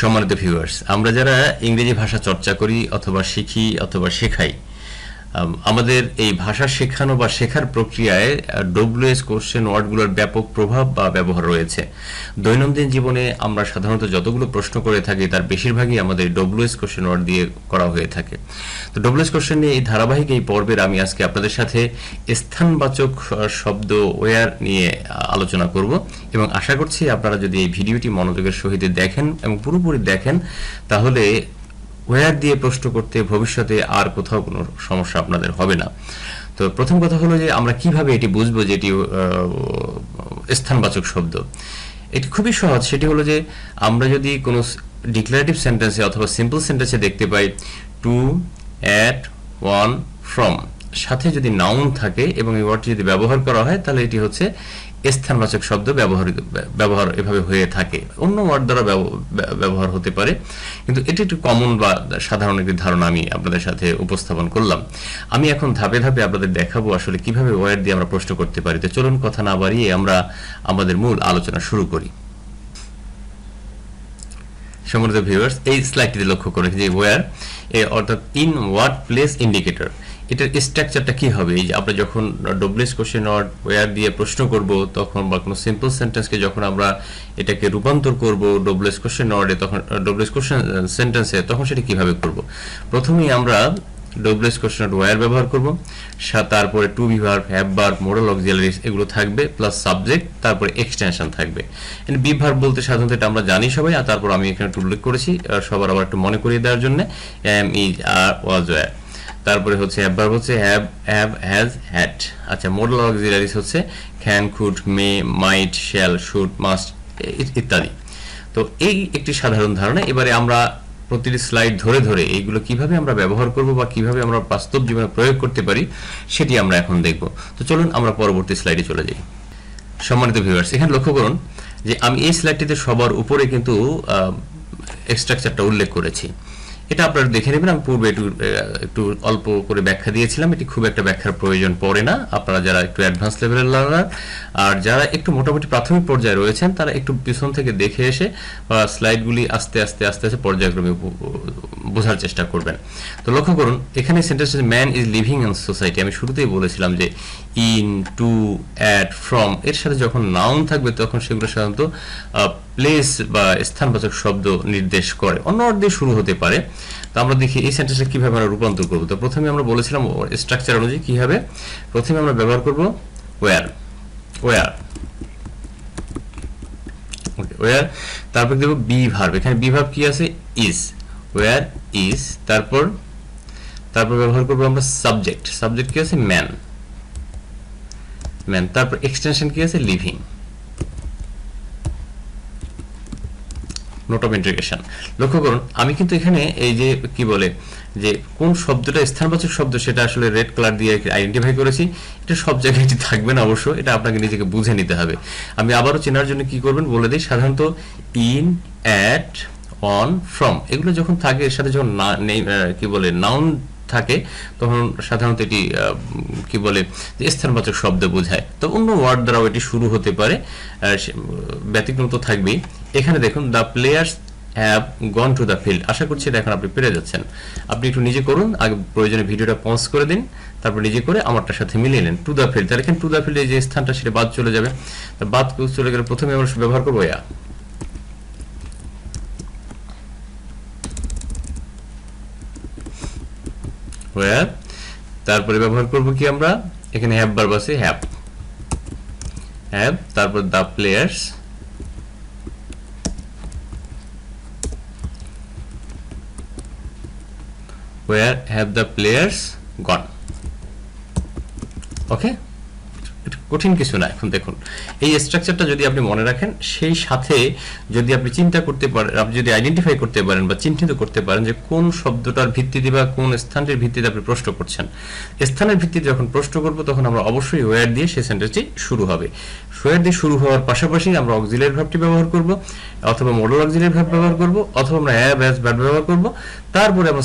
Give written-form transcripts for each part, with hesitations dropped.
সম্মানিত ভিউয়ার্স, আমরা যারা ইংরেজি ভাষা চর্চা করি অথবা শিখি অথবা শেখাই, আমাদের এই ভাষা শেখানো বা শেখার প্রক্রিয়ায় ডব্লিউএস কোশ্চেন ওয়ার্ডগুলোর ব্যাপক প্রভাব বা ব্যবহার রয়েছে। দৈনন্দিন জীবনে আমরা সাধারণত যতগুলো প্রশ্ন করে থাকি তার বেশিরভাগই আমাদের ডব্লিউএস কোশ্চেন ওয়ার্ড দিয়ে করা হয়ে থাকে। তো ডব্লিউএস কোশ্চেন নিয়ে এই ধারাবাহিক এই পর্বের আমি আজকে আপনাদের সাথে স্থানবাচক শব্দ ওয়্যার নিয়ে আলোচনা করব এবং আশা করছি আপনারা যদি এই ভিডিওটি মনোযোগের সহিত দেখেন এবং পুরোপুরি দেখেন তাহলে ওয়্যার দিয়ে প্রশ্ন করতে ভবিষ্যতে আর কোথাও কোনো সমস্যা আপনাদের হবে না। তো প্রথম কথা হলো যে আমরা কিভাবে এটি বুঝবো যে এটি স্থানবাচক শব্দ। এটি খুবই সহজ, সেটি হলো যে আমরা যদি কোনো ডিক্লারেটিভ সেন্টেন্সে অথবা সিম্পল সেন্টেন্সে দেখতে পাই টু, অ্যাট, ওয়ান, ফ্রম সাথে যদি নাউন থাকে এবং এই ওয়ার্ডটি যদি ব্যবহার করা হয় তাহলে এটি হচ্ছে স্থানবাচক শব্দ ব্যবহার এভাবে হয়ে থাকে। অন্য ওয়ার্ড দ্বারা ব্যবহার হতে পারে, কিন্তু এটি একটু কমন বা সাধারণ একটি ধারণা আমি আপনাদের সাথে উপস্থাপন করলাম। আমি এখন ধাপে ধাপে আপনাদের দেখাবো আসলে কিভাবে ওয়ার্ড দিয়ে আমরা প্রশ্ন করতে পারি। তো চলুন কথা না বাড়িয়ে আমরা আমাদের মূল আলোচনা শুরু করি। সম্মানিত ভিউয়ার্স, এই স্লাইডটিতে লক্ষ্য করে যে ওয়্যার অর্থাৎ ইন হোয়াট প্লেস ইন্ডিকেটর, এটার স্ট্রাকচারটা কি হবে। এই যে আমরা যখন ডব্লিউএস কোশ্চেন ওয়ার্ড ওয়্যার দিয়ে প্রশ্ন করব তখন বা কোনো সিম্পল সেন্টেন্সকে যখন আমরা এটাকে রূপান্তর করব ডব্লিউএস কোশ্চেন ওয়ার্ডে, তখন ডব্লিউএস কোশ্চেন সেন্টেন্সে, তখন সেটা কিভাবে করব। প্রথমেই আমরা ডব্লিউএস কোশ্চেন ওয়ার্ড ওয়্যার ব্যবহার করব, তারপরে to be verb, have verb, modal auxiliaries এগুলো থাকবে, প্লাস সাবজেক্ট, তারপরে এক্সটেনশন থাকবে। বি ভার্ব বলতে সাধারণত এটা আমরা জানি সবাই, আর তারপর আমি এখানে একটু উল্লেখ করেছি সবার আবার একটু মনে করিয়ে দেওয়ার জন্য, am, is, are, was, were. তারপরে হচ্ছে হ্যাভ ভার্ব হচ্ছে হ্যাভ, হ্যাজ, হ্যাড। আচ্ছা, মোডাল অক্সিলারিজ হচ্ছে can, could, may, might, shall, should, must ইত্যাদি। তো এই একটি সাধারণ ধারণা। এবারে আমরা প্রতিটি স্লাইড ধরে ধরে এইগুলো কিভাবে আমরা ব্যবহার করব বা কিভাবে আমরা বাস্তব জীবনে প্রয়োগ করতে পারি সেটি আমরা এখন দেখব। তো চলুন আমরা পরবর্তী স্লাইডে চলে যাই। সম্মানিত ভিউয়ার্স, এখানে লক্ষ্য করুন যে আমি এই স্লাইডটিতে সবার উপরে কিন্তু স্ট্রাকচারটা উল্লেখ করেছি। এটা আপনারা দেখে নেবেন। আমি পূর্বে একটু অল্প করে ব্যাখ্যা দিয়েছিলাম, এটি খুব একটা ব্যাখ্যার প্রয়োজন পড়ে না। আপনারা যারা একটু অ্যাডভান্স লেভেলের লার্নার আর যারা একটু মোটামুটি প্রাথমিক পর্যায়ে রয়েছেন তারা একটু পিছন থেকে দেখে এসে স্লাইডগুলি আস্তে আস্তে আস্তে আস্তে পর্যায়ক্রমে বোঝার চেষ্টা করবেন। তো লক্ষ্য করুন এখানে sentence man is living in society. আমি শুরুতেই বলেছিলাম যে ইন, টু, অ্যাট, ফ্রম এর সাথে যখন নাউন থাকবে তখন সেগুলো সাধারণত প্লেস বা স্থানবাচক শব্দ নির্দেশ করে, অন্য ওয়ার্ড দিয়ে শুরু হতে পারে। তো আমরা দেখি এই সেন্টেন্সটা কিভাবে আমরা রূপান্তর করব। তো প্রথমে আমরা বলেছিলাম স্ট্রাকচার অনুযায়ী কি হবে। প্রথমে আমরা ব্যবহার করব ওয়্যার, ওয়্যার, ওকে, ওয়্যার। তারপর দেখব বি ভার্ব। এখানে বি ভার্ব কি আছে, ইজ, ওয়্যার ইজ। তারপর ব্যবহার করব আমরা সাবজেক্ট, সাবজেক্ট কি আছে, ম্যান, ম্যান। তারপর এক্সটেনশন কি আছে, লিভিং, নোট অফ ইন্টিগ্রেশন। লক্ষ্য করুন আমি কিন্তু এখানে এই যে কি বলে যে কোন শব্দটা স্থানবাচক শব্দ সেটা আসলে রেড কালার দিয়ে আইডেন্টিফাই করেছি। এটা সব জায়গায় থাকবে না অবশ্য, এটা আপনাকে নিজেকে বুঝে নিতে হবে। আমি আবারও চেনার জন্য কি করবেন বলে দিই। সাধারণত ইন, অ্যাট, অন, ফ্রম এগুলো যখন থাকে এর সাথে যখন কি বলে নাউন থাকে তখন সাধারণত এটি কি বলে যে স্থানবাচক শব্দ বোঝায়। তো অন্য ওয়ার্ড দ্বারাও এটি শুরু হতে পারে, ব্যতিক্রম তো থাকবেই। এখানে দেখুন the players have gone to the field. আশা করছি এটা এখন আপনি পেরে যাচ্ছেন। আপনি একটু নিজে করুন, আগে প্রয়োজনে ভিডিওটা পজ করে দিন, তারপর নিজে করে আমারটার সাথে মিলিয়ে নেন। টু দ্য ফিল্ড, তাহলে এখানে টু দ্য ফিল্ডে যে স্থানটা সেটা বাদ চলে যাবে। বাদ চলে গেলে প্রথমে আমরা ব্যবহার করবো ইয়া, ওয়্যার। তারপরে ব্যবহার করব কি আমরা এখানে হ্যাভ ভার্ব আছে, হ্যাভ, হ্যাভ। তারপর the players, where have the players gone? ওকে, কঠিন কিছু না। এখন দেখুন এই স্ট্রাকচারটা যদি আপনি মনে রাখেন, সেই সাথে যদি আপনি চিন্তা করতে পারেন, আপনি যদি আইডেন্টিফাই করতে পারেন বা চিহ্নিত করতে পারেন যে কোন শব্দটার ভিত্তিতে বা কোন স্থানের ভিত্তিতে আপনি প্রশ্ন করছেন। স্থানের ভিত্তিতে যখন প্রশ্ন করব তখন আমরা অবশ্যই ওয়্যার দিয়ে সেই সেন্টেন্সটি শুরু হবে। ওয়্যার দিয়ে শুরু হওয়ার পাশাপাশি আমরা অক্সিলারি ভার্বটি ব্যবহার করব, অথবা মডাল অক্সিলারি ভার্ব ব্যবহার করব, অথবা আমরা হ্যাভ, হ্যাজ, হ্যাড ব্যবহার করব। তারপরে আমরা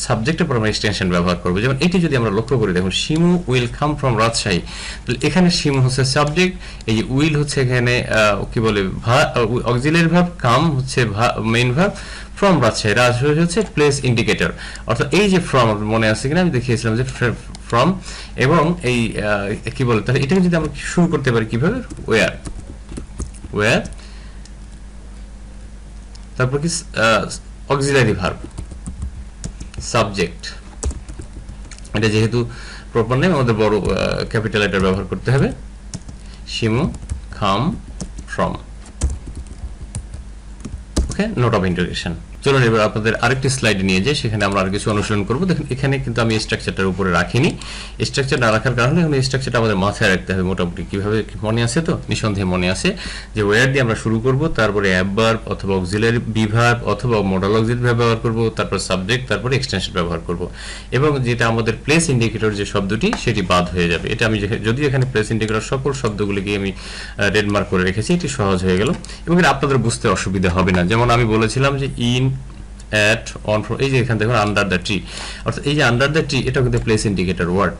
সাবজেক্টের পর আমরা এক্সটেনশন ব্যবহার করব। যেমন এটি যদি আমরা লক্ষ্য করি, দেখুন Shimu will come from Rajshahi, এখানে শিমু হচ্ছে সাবজেক্ট, এই যে উইল হচ্ছে এখানে কি বলে অক্সিলারি ভার্ব, কাম হচ্ছে main verb, from Rajshahi, Rajshahi হচ্ছে প্লেস ইন্ডিকেটর। অর্থাৎ এই যে ফ্রম মনে আছে কিনা আমি দেখিয়েছিলাম যে ফ্রম, এবং এই কি বলে তাহলে এটাকে যদি আমরা শুরু করতে পারি কিভাবে, ওয়্যার, ওয়্যার তারপর কি অক্সিলারি ভার্ব, সাবজেক্ট, এটা যেহেতু প্রপার নেম আমাদের বড় ক্যাপিটাল লেটার ব্যবহার করতে হবে, শিমু খাম from. Okay, note of interrogation. চলুন এবার আপনাদের আরেকটি স্লাইড নিয়ে যাই, সেখানে আমরা আর কিছু অনুসরণ করব। দেখুন এখানে কিন্তু আমি স্ট্রাকচারটার উপরে রাখিনি, স্ট্রাকচার না রাখার কারণে এখন স্ট্রাকচারটা আমাদের মাথায় রাখতে হবে মোটামুটি কিভাবে, মনে আছে তো? নিঃসন্দেহে মনে আছে যে ওয়্যার দিয়ে আমরা শুরু করব, তারপরে অ্যাডভার্ব অথবা অক্সিলারি ভার্ব অথবা মডাল অক্সিলারি ভার্ব ব্যবহার করব, তারপর সাবজেক্ট, তারপরে এক্সটেনশন ব্যবহার করব, এবং যেটা আমাদের প্লেস ইন্ডিকেটর যে শব্দটি সেটি বাদ হয়ে যাবে। এটা আমি যদি এখানে প্লেস ইন্ডিকেটর সকল শব্দগুলিকে আমি রেড মার্ক করে রেখেছি, এটি সহজ হয়ে গেল এবং এটা আপনাদের বুঝতে অসুবিধা হবে না। যেমন আমি বলেছিলাম যে ইন, at, on, from, এই যে এখানে দেখুন আন্ডার দ্য ট্রি, অর্থাৎ এই যে আন্ডার দ্য ট্রি এটা কিন্তু প্লেস ইন্ডিকেটর ওয়ার্ড।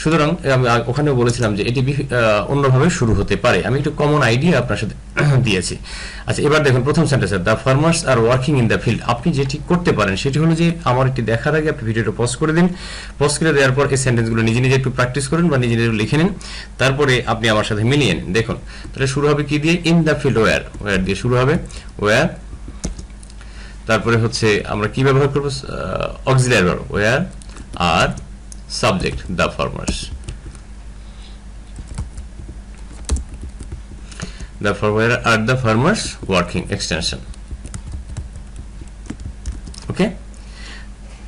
সুতরাং আমি ওখানেও বলেছিলাম যে এটি অন্যভাবে শুরু হতে পারে, আমি একটু কমন আইডিয়া আপনার সাথে দিয়েছি। আচ্ছা, এবার দেখুন প্রথম sentence, the farmers are working in the field. আপনি যেটি করতে পারেন সেটি হলো যে আমার এটি দেখার আগে আপনি ভিডিওটা পজ করে দিন, পজ করে দেওয়ার পর এই সেন্টেন্সগুলো নিজে নিজে একটু প্র্যাকটিস করুন বা নিজে নিজে লিখে নিন, তারপরে আপনি আমার সাথে মিলিয়ে নিন। দেখুন তাহলে শুরু হবে কি দিয়ে, in the field, where, where দিয়ে শুরু হবে, ওয়্যার, তারপরে হচ্ছে আমরা কি ব্যবহার করব, auxiliary verb, where are subject the farmers, the where are the farmers working, extension. Okay,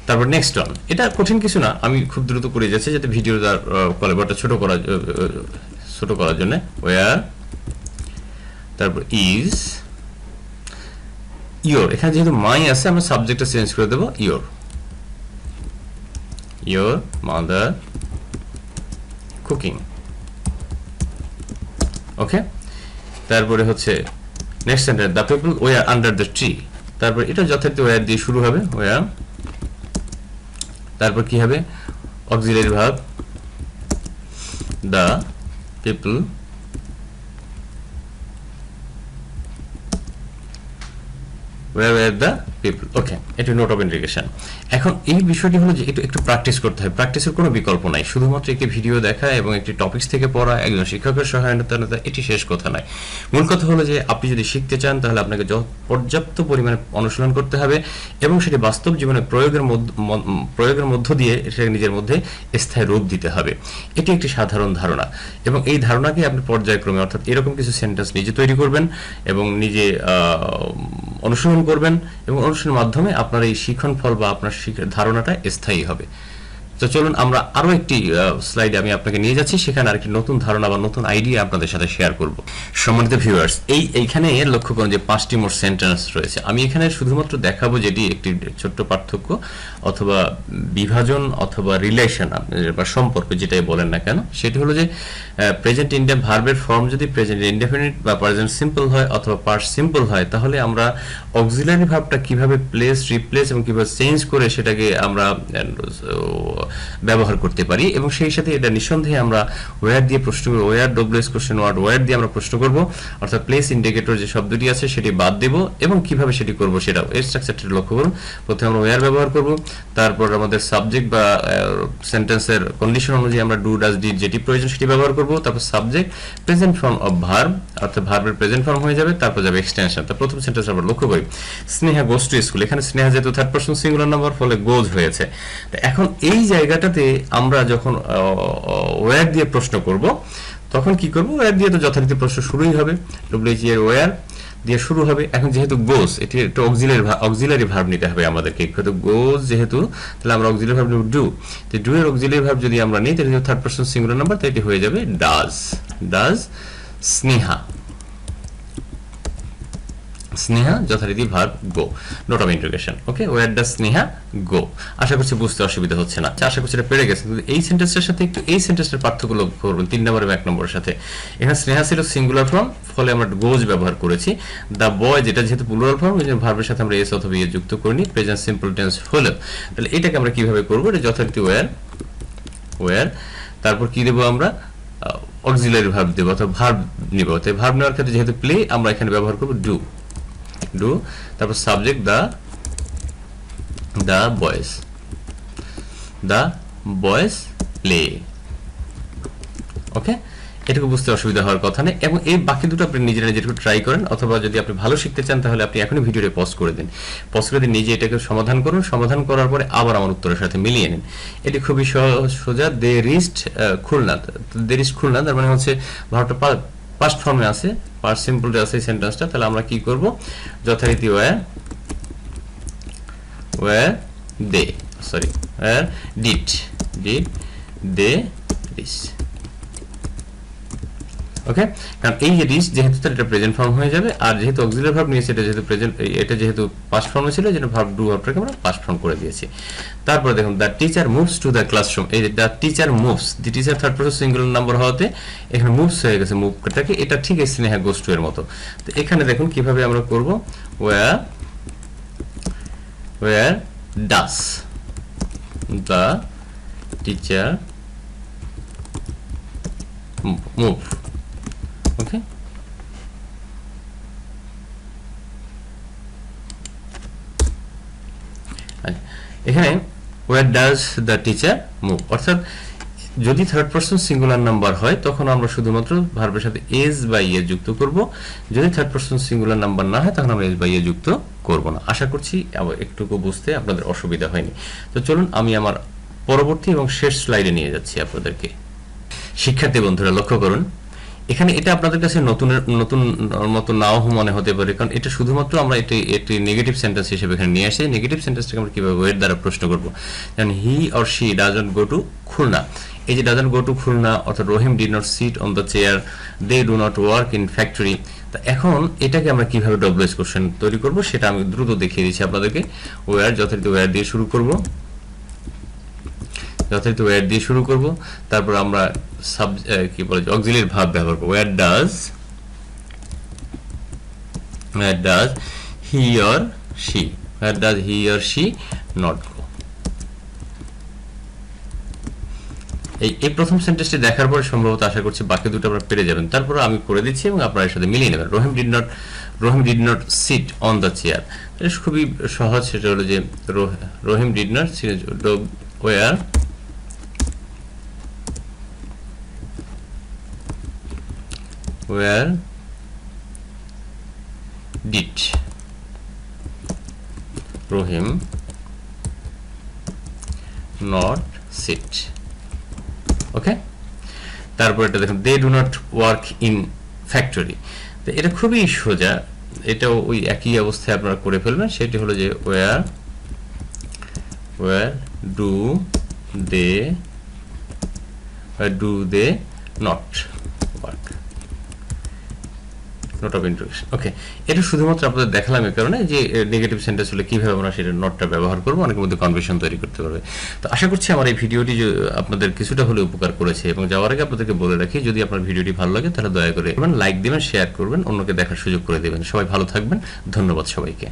তারপর নেক্সট ওয়ান, এটা কঠিন কিছু না, আমি খুব দ্রুত করে যাচ্ছি যাতে ভিডিওটা কলেবরটা ছোট করার জন্য। ওয়্যার, তারপর ইজ, ইয়োর, এখানে যেহেতু মাই আছে আমরা সাবজেক্টটা চেঞ্জ করে দেব, ইয়োর, ইয়োর মাদার কুকিং। ওকে, তারপরে হচ্ছে next sentence, the people were under the tree, তারপর এটা যথার্থ ওয়্যার দিয়ে শুরু হবে, ওয়্যার, তারপর কি হবে, auxiliary verb, the people where the people. ওকে, এটা নোট অফ ইন্টিগ্রেশন। এখন এই বিষয়টি হলো যে একটু প্র্যাকটিস করতে হবে, প্র্যাকটিসের কোনো বিকল্প নাই, শুধুমাত্র একটি ভিডিও দেখা এবং একটি টপিকস থেকে পড়া, একজন শিক্ষকের সহায়তা এটি শেষ কথা নয়। মূল কথা হলো যে আপনি যদি শিখতে চান তাহলে আপনাকে পর্যাপ্ত পরিমাণে অনুশীলন করতে হবে এবং সেটি বাস্তব জীবনে প্রয়োগের মধ্য দিয়ে সেটা নিজের মধ্যে স্থায়ী রূপ দিতে হবে। এটি একটি সাধারণ ধারণা এবং এই ধারণাকে আপনি পর্যায়ক্রমে অর্থাৎ এরকম কিছু সেন্টেন্স নিজে তৈরি করবেন এবং নিজে অনুশীলন করবেন এবং অনুশীলনের মাধ্যমে আপনার এই শিক্ষণ ফল বা আপনার ধারণাটা স্থায়ী হবে। তো চলুন আমরা আরো একটি স্লাইডে আমি আপনাকে নিয়ে যাচ্ছি, সেখানে আরেকটি নতুন ধারণা বা নতুন আইডিয়া আপনাদের সাথে শেয়ার করব। সম্মানিত ভিউয়ার্স, এইখানে লক্ষ্য করুন যে 5টি মোট সেন্টেন্স রয়েছে। আমি এখানে শুধুমাত্র দেখাবো যেটি একটি ছোট্ট পার্থক্য অথবা বিভাজন অথবা রিলেশন বা সম্পর্ক যেটাই বলেন না কেন, সেটি হলো যে প্রেজেন্ট ইন্ডিয়া ভার্বের ফর্ম যদি প্রেজেন্ট ইনডেফিনিট বা প্রেজেন্ট সিম্পল হয় অথবা পাস্ট সিম্পল হয়, তাহলে আমরা অক্সিলারি ভার্বটা কিভাবে প্লেস, রিপ্লেস এবং কিভাবে চেঞ্জ করে সেটাকে আমরা ব্যবহার করতে পারি এবং সেই সাথে এটা নিঃসন্দেহে আমরা ওয়্যার দিয়ে প্রশ্ন করব, where WH question word where দিয়ে আমরা প্রশ্ন করব, অর্থাৎ প্লেস ইন্ডিকেটর যে শব্দটি আছে সেটি বাদ দেব এবং কিভাবে সেটি করব সেটাও। এর স্ট্রাকচারটি লক্ষ্য করুন, প্রথমে আমরা ওয়্যার ব্যবহার করব, তারপর আমাদের সাবজেক্ট বা সেন্টেন্সের কন্ডিশন অনুযায়ী আমরা ডু, ডাজ, ডিড যেটি প্রয়োজন সেটি ব্যবহার করব, তারপর subject present form of verb অর্থাৎ ভার্বের প্রেজেন্ট ফর্ম হয়ে যাবে, তারপর যাবে এক্সটেনশন। তো প্রথম সেন্টেন্স আমরা লক্ষ্য করি, স্নেহা গোজ টু স্কুল, এখানে স্নেহা যেহেতু থার্ড পারসন সিঙ্গুলার নাম্বার ফলে গোজ হয়েছে। তো এখন এই জায়গাটাতে আমরা যখন ওয়্যার দিয়ে প্রশ্ন করব তখন কি করব, ওয়্যার দিয়ে তো যথারীতি প্রশ্ন শুরুই হবে, ডব্লিউএইচ এর ওয়্যার দিয়ে শুরু হবে। এখন যেহেতু গোজ এটি একটা অক্সিলারি ভার্ব নিতে হবে আমাদেরকে, গোজ যেহেতু তাহলে আমরা অক্সিলারি ভার্ব নিব ডু, তো ডু এর অক্সিলারি ভার্ব যদি আমরা নিই তাহলে থার্ড পারসন সিঙ্গুলার নাম্বার, তাই এটি হয়ে যাবে ডাজ, ডাজ স্নেহা, স্নেহা যথারীতি verb go, note of integration. Okay, where does Sneha go. আশা করছি বুঝতে অসুবিধা হচ্ছে না, আশা করছি এটা পেরে গেছেন। কিন্তু এই সেন্টেন্সের সাথে একটু এই সেন্টেন্সের পার্থক্য লক্ষ্য করবেন 3 নম্বর এবং 1 নম্বরের সাথে। এখানে স্নেহা ছিল সিঙ্গুলার ফর্ম, ফলে আমরা গোজ ব্যবহার করেছি। দ্য বয় যেটা যেহেতু প্লুরাল ফর্ম, ওই জন্য ভার্বের সাথে আমরা এস অথবা ইয়ে যুক্ত করিনি, প্রেজেন্ট সিম্পল টেন্স হলো। তাহলে এটাকে আমরা কিভাবে করব, এটা যথারীতি ওয়্যার, ওয়্যার, তারপর কি দেব আমরা অক্সিলারি ভার্ব দেব অথবা ভার্ব নিব। তাই ভার্ব নেওয়ার ক্ষেত্রে যেহেতু প্লে আমরা এখানে ব্যবহার করব ডু, তারপর সাবজেক্ট দ্য বয়েজ প্লে। ওকে, এটুকু বুঝতে অসুবিধা হওয়ার কথা নেই। এবং এই বাকি দুটো আপনি নিজেরা একটু ট্রাই করেন, অথবা যদি আপনি ভালো শিখতে চান তাহলে আপনি এখনই ভিডিওটা পজ করে দিন, নিজে এটাকে সমাধান করুন, সমাধান করার পরে আবার আমার উত্তরের সাথে মিলিয়ে নিন। এটি খুবই সোজা। দে রিচড খুলনা, তার মানে হচ্ছে ভার্বটা পাস্ট ফর্মে আছে, পাস্ট সিম্পলে আছে এই সেন্টেন্সটা। তাহলে আমরা কি করব, যথারীতি ওয়্যার ডিড দে রিচ। ওকে, কারণ এই যে রিচ যেহেতু এটা প্রেজেন্ট ফর্ম হয়ে যাবে, আর যেহেতু অক্সিলারি ভার্ব নিয়েছে এটা যেহেতু প্রেজেন্ট, এটা যেহেতু পাস্ট ফর্মে ছিল যেটা ভার্ব ডু ভার্বটাকে আমরা পাস্ট ফর্ম করে দিয়েছি। তারপরে দেখুন the teacher moves to the classroom. এই যে the teacher moves, the teacher third person singular number হওয়াতে এখানে মুভস হয়ে গেছে, মুভটাকে এটা ঠিক স্নেহা গোস টু এর মতো। তো এখানে দেখুন কিভাবে আমরা করব, where does the teacher move. Okay, এখানে where does the teacher move, অর্থাৎ যদি থার্ড পারসন সিঙ্গুলার নাম্বার হয় তখন আমরা শুধুমাত্র ভার্বের সাথে এস বা ইয়ে যুক্ত করব, যদি থার্ড পারসন সিঙ্গুলার নাম্বার না হয় তখন আমরা এস বা ইয়ে যুক্ত করব না। আশা করছি একটুকু বুঝতে আপনাদের অসুবিধা হয়নি। তো চলুন আমি আমার পরবর্তী এবং শেষ স্লাইডে নিয়ে যাচ্ছি আপনাদেরকে। শিক্ষার্থী বন্ধুরা লক্ষ্য করুন, এখানে এটা আপনাদের কাছে নতুন মতো নাও মনে হতে পারে, কারণ এটা শুধুমাত্র আমরা একটি নেগেটিভ সেন্টেন্স হিসেবে এখানে নিয়ে আসি। নেগেটিভ সেন্টেন্সটাকে আমরা কিভাবে ওয়ের দ্বারা প্রশ্ন করব, যেমন he or she doesn't go to Khulna. এই যে ডাজন্ট গো টু খুলনা, অর্থাৎ Rahim did not sit on the chair, they do not work in factory. তো এখন এটাকে আমরা কিভাবে ডব্লিউএস কোশ্চেন তৈরি করব সেটা আমি দ্রুত দেখিয়ে দিচ্ছি আপনাদেরকে। ওয়ার যথারীতি ওয়ার দিয়ে শুরু করব, তারপর আমরা কি বলে অক্সিলারি ভার্ব ব্যবহার করব। Where does he or she not go. এই প্রথম সেন্টেন্সটি দেখার পরে সম্ভবত আশা করছি বাকি দুটো আপনারা পেরে যাবেন। তারপর আমি করে দিচ্ছি এবং আপনারা এর সাথে মিলিয়ে নেবেন। Rahim did not sit on the chair, এটা খুবই সহজ। সেটা হলো যে Rahim did not sit, where did Rohim not sit? Okay, তারপর এটা দেখুন they do not work in factory. তো এটা খুবই সোজা, এটাও ওই একই অবস্থায় আপনারা করে ফেলবেন। সেটি হলো যে where do they not work, note of introduction. Okay, এটা শুধুমাত্র আপনাদের দেখালাম এই কারণে যে নেগেটিভ সেন্টেন্স হলে কিভাবে আমরা সেটা নোটটা ব্যবহার করবো, অনেকের মধ্যে কনফিউশন তৈরি করতে পারবে। তো আশা করছি আমার এই ভিডিওটি আপনাদের কিছুটা হলে উপকার করেছে। এবং যাওয়ার আগে আপনাদেরকে বলে রাখি, যদি আপনার ভিডিওটি ভালো লাগে তাহলে দয়া করে লাইক দিবেন, শেয়ার করবেন, অন্যকে দেখার সুযোগ করে দেবেন। সবাই ভালো থাকবেন, ধন্যবাদ সবাইকে।